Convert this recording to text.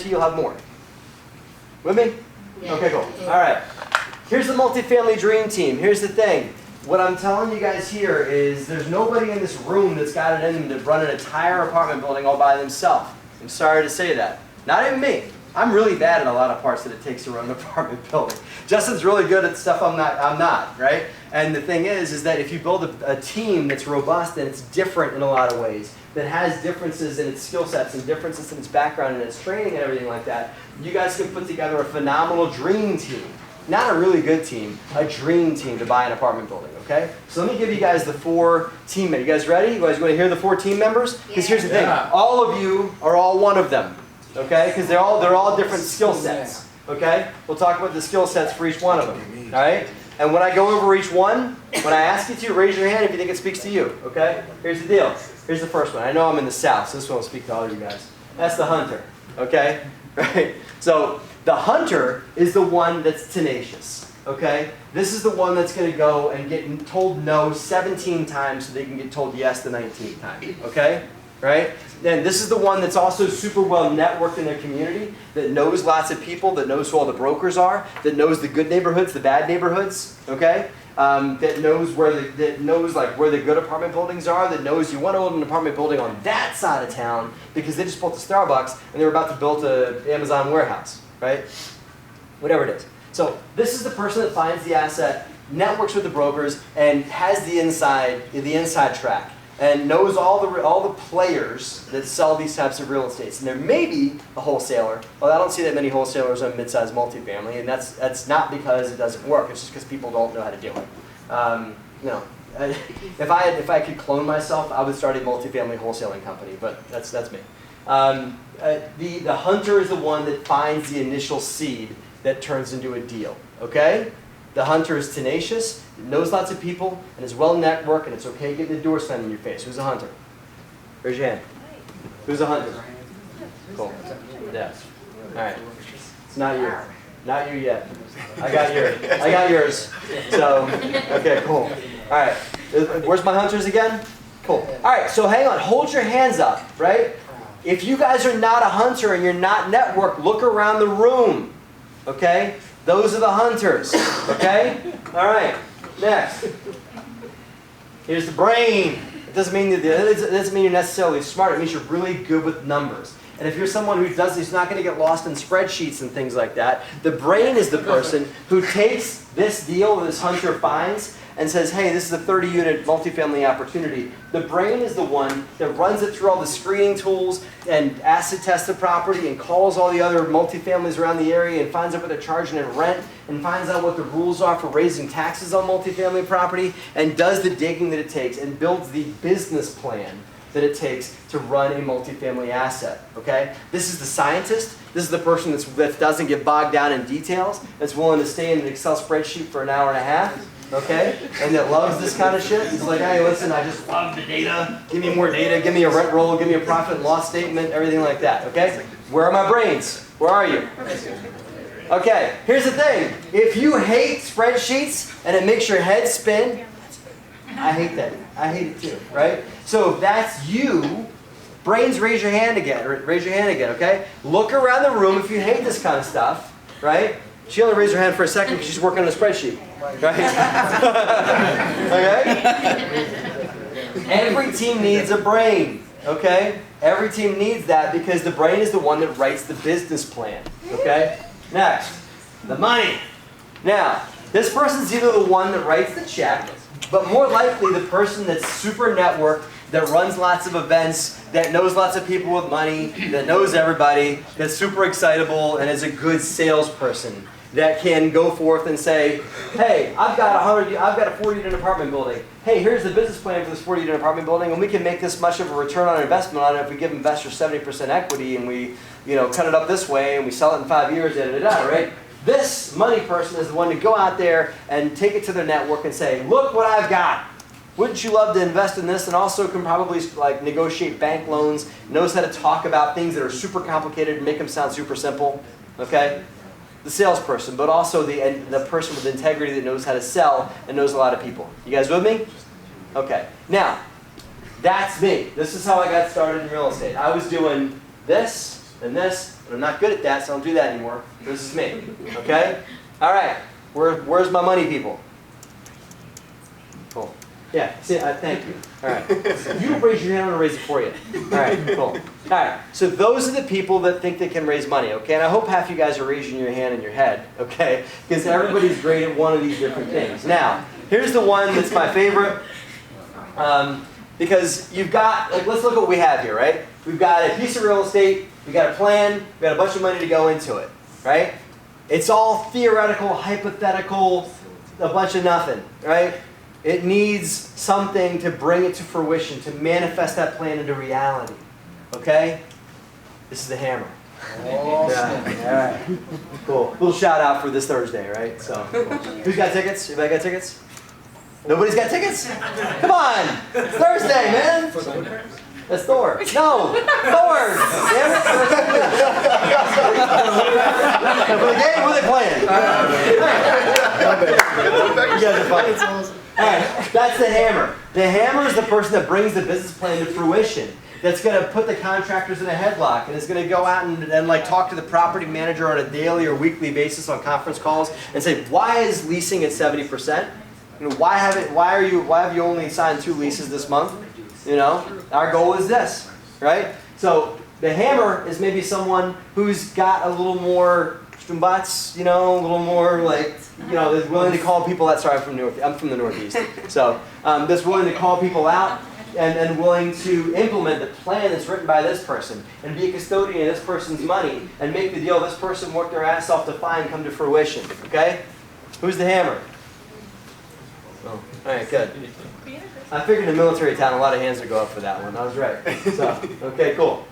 You'll have more. With me? Yeah. Okay, cool. All right. Here's the multifamily dream team. Here's the thing. What I'm telling you guys here is there's nobody in this room that's got it in them to run an entire apartment building all by themselves. I'm sorry to say that. Not even me. I'm really bad at a lot of parts that it takes to run an apartment building. Justin's really good at stuff I'm not, right? And the thing is that if you build a team that's robust and it's different in a lot of ways, that has differences in its skill sets and differences in its background and its training and everything like that, you guys can put together a phenomenal dream team. Not a really good team, a dream team to buy an apartment building, okay? So let me give you guys the 4 team members. You guys ready? You guys want to hear the 4 team members? Because here's the thing, all of you are all one of them, okay? Because they're all different skill sets, okay? We'll talk about the skill sets for each one of them, all right? And when I go over each one, when I ask you to, raise your hand if you think it speaks to you, okay? Here's the deal. Here's the first one. I know I'm in the South, so this one will speak to all of you guys. That's the hunter, okay? Right? So the hunter is the one that's tenacious, okay? This is the one that's going to go and get told no 17 times so they can get told yes the 19th time, okay? Right? Then this is the one that's also super well networked in their community, that knows lots of people, that knows who all the brokers are, that knows the good neighborhoods, the bad neighborhoods, okay? That knows where the good apartment buildings are, that knows you want to own an apartment building on that side of town because they just built a Starbucks and they're about to build an Amazon warehouse, right? Whatever it is. So this is the person that finds the asset, networks with the brokers, and has the inside track, and knows all the players that sell these types of real estates. And there may be a wholesaler. Well, I don't see that many wholesalers on mid-sized multifamily, and that's not because it doesn't work. It's just because people don't know how to do it. If I could clone myself, I would start a multifamily wholesaling company. But that's me. The hunter is the one that finds the initial seed that turns into a deal. Okay. The hunter is tenacious, knows lots of people, and is well networked, and it's okay getting the door slammed in your face. Who's a hunter? Raise your hand. Who's a hunter? Cool. Yeah. All right. It's not you. Not you yet. I got yours. So, okay, cool. All right. Where's my hunters again? Cool. All right, so hang on. Hold your hands up, right? If you guys are not a hunter and you're not networked, look around the room, okay? Those are the hunters, okay? All right, next. Here's the brain. It doesn't mean you're necessarily smart. It means you're really good with numbers. And if you're someone who's not going to get lost in spreadsheets and things like that, the brain is the person who takes this deal that this hunter finds and says, hey, this is a 30-unit multifamily opportunity. The brain is the one that runs it through all the screening tools and acid tests the property and calls all the other multifamilies around the area and finds out what they're charging in rent and finds out what the rules are for raising taxes on multifamily property and does the digging that it takes and builds the business plan that it takes to run a multifamily asset, okay? This is the scientist. This is the person that doesn't get bogged down in details, that's willing to stay in an Excel spreadsheet for an hour and a half, okay? And that loves this kind of shit. He's like, hey, listen, I just love the data. Give me more data. Give me a rent roll. Give me a profit and loss statement, everything like that, okay? Where are my brains? Where are you? Okay, here's the thing. If you hate spreadsheets and it makes your head spin, I hate that. I hate it too, right? So if that's you, brains, raise your hand again. Raise your hand again, okay? Look around the room if you hate this kind of stuff, right? She only raised her hand for a second because she's working on a spreadsheet, right? Okay? Every team needs a brain, okay? Every team needs that because the brain is the one that writes the business plan, okay? Next, the money. Now, this person's either the one that writes the check, but more likely the person that's super networked, that runs lots of events, that knows lots of people with money, that knows everybody, that's super excitable and is a good salesperson, that can go forth and say, hey, I've got a 40-unit apartment building. Hey, here's the business plan for this 40-unit apartment building, and we can make this much of a return on investment on it if we give investors 70% equity and we, cut it up this way and we sell it in 5 years, right? This money person is the one to go out there and take it to their network and say, look what I've got. Wouldn't you love to invest in this? And also can probably negotiate bank loans, knows how to talk about things that are super complicated and make them sound super simple. Okay? The salesperson, but also the person with integrity that knows how to sell and knows a lot of people. You guys with me? Okay. Now, that's me. This is how I got started in real estate. I was doing this, and this, But I'm not good at that, so I don't do that anymore. This is me. Okay? All right. Where's my money people? Cool. Yeah, see, thank you. All right. You don't raise your hand, I'm going to raise it for you. All right, cool. All right, so those are the people that think they can raise money, okay? And I hope half you guys are raising your hand in your head, okay? Because everybody's great at one of these different things. Now, here's the one that's my favorite. Because you've got, like, let's look at what we have here, right? We've got a piece of real estate, we've got a plan, we've got a bunch of money to go into it, right? It's all theoretical, hypothetical, a bunch of nothing, right? It needs something to bring it to fruition, to manifest that plan into reality. Okay? This is the hammer. Awesome. Yeah. All right. Cool. Little shout out for this Thursday, right? So, who's got tickets? Everybody got tickets? Nobody's got tickets? Come on! It's Thursday, man! That's Thor. No! Thor! Damn it! For the game, what are they playing? You guys are funny. Alright, that's the hammer. The hammer is the person that brings the business plan to fruition. That's going to put the contractors in a headlock and is going to go out and like talk to the property manager on a daily or weekly basis on conference calls and say, why is leasing at 70%? You know, why have you only signed 2 leases this month? You know, our goal is this, right? So the hammer is maybe someone who's got a little more butts, you know, a little more like, you know, that's willing to call people out. Sorry, I'm from the Northeast. So that's willing to call people out and willing to implement the plan that's written by this person and be a custodian of this person's money and make the deal this person worked their ass off to find come to fruition. Okay? Who's the hammer? Oh, all right, good. I figured in a military town a lot of hands would go up for that one. I was right. So, okay, cool.